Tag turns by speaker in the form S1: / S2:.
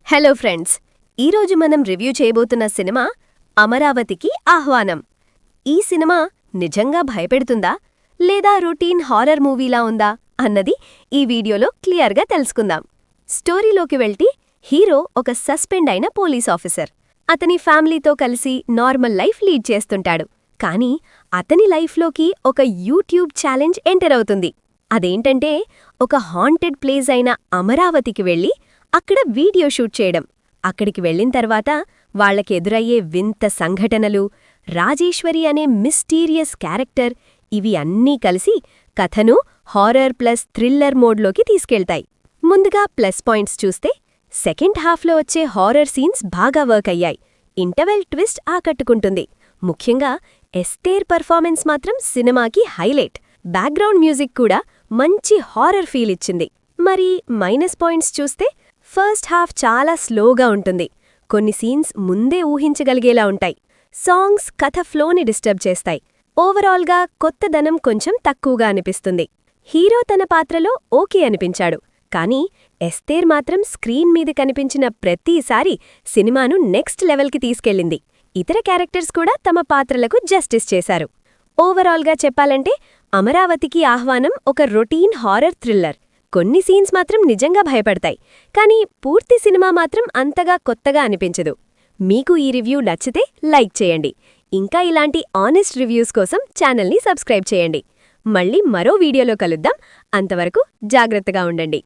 S1: Hello friends, ఈరోజు మనం review చేయబోతున్న సినిమా అమరావతికి ఆహ్వానం. ఈ సినిమా నిజంగా భయపెడుతుందా లేదా రొటీన్ హారర్ మూవీలా ఉందా అన్నది ఈ వీడియోలో క్లియర్గా తెలుసుకుందాం. స్టోరీలోకి వెళ్తే హీరో ఒక సస్పెండ్ అయిన పోలీస్ ఆఫీసర్. అతని ఫ్యామిలీతో కలిసి నార్మల్ లైఫ్ లీడ్ చేస్తుంటాడు. కానీ అతని లైఫ్లోకి ఒక యూట్యూబ్ ఛాలెంజ్ ఎంటర్ అవుతుంది. అదేంటంటే ఒక హాంటెడ్ ప్లేస్ అయిన అమరావతికి వెళ్ళి అక్కడ వీడియో షూట్ చేయడం. అక్కడికి వెళ్ళిన తర్వాత వాళ్లకెదురయ్యే వింత సంఘటనలు, రాజేశ్వరి అనే మిస్టీరియస్ క్యారెక్టర్, ఇవి అన్నీ కలిసి కథను హారర్ ప్లస్ థ్రిల్లర్ మోడ్లోకి తీసుకెళ్తాయి. ముందుగా ప్లస్ పాయింట్స్ చూస్తే సెకండ్ హాఫ్లో వచ్చే హారర్ సీన్స్ బాగా వర్క్ అయ్యాయి. ఇంటర్వెల్ ట్విస్ట్ ఆకట్టుకుంటుంది. ముఖ్యంగా ఎస్తేర్ పర్ఫార్మెన్స్ మాత్రం సినిమాకి హైలైట్. బ్యాక్గ్రౌండ్ మ్యూజిక్ కూడా మంచి హారర్ ఫీల్ ఇచ్చింది. మరి మైనస్ పాయింట్స్ చూస్తే ఫస్ట్ హాఫ్ చాలా స్లోగా ఉంటుంది. కొన్ని సీన్స్ ముందే ఊహించగలిగేలా ఉంటాయి. సాంగ్స్ కథ ఫ్లోని డిస్టర్బ్ చేస్తాయి. ఓవరాల్గా కొత్తదనం కొంచెం తక్కువగా అనిపిస్తుంది. హీరో తన పాత్రలో ఓకే అనిపించాడు. కానీ ఎస్తేర్ మాత్రం స్క్రీన్ మీద కనిపించిన ప్రతిసారి సినిమాను నెక్స్ట్ లెవెల్కి తీసుకెళ్ళింది. ఇతర క్యారెక్టర్స్ కూడా తమ పాత్రలకు జస్టిస్ చేశారు. ఓవరాల్గా చెప్పాలంటే అమరావతికి ఆహ్వానం ఒక రొటీన్ హారర్ థ్రిల్లర్. కొన్ని సీన్స్ మాత్రం నిజంగా భయపడతాయి. కానీ పూర్తి సినిమా మాత్రం అంతగా కొత్తగా అనిపించదు. మీకు ఈ రివ్యూ నచ్చితే లైక్ చేయండి. ఇంకా ఇలాంటి ఆనెస్ట్ రివ్యూస్ కోసం ఛానల్ని సబ్స్క్రైబ్ చేయండి. మళ్ళీ మరో వీడియోలో కలుద్దాం. అంతవరకు జాగ్రత్తగా ఉండండి.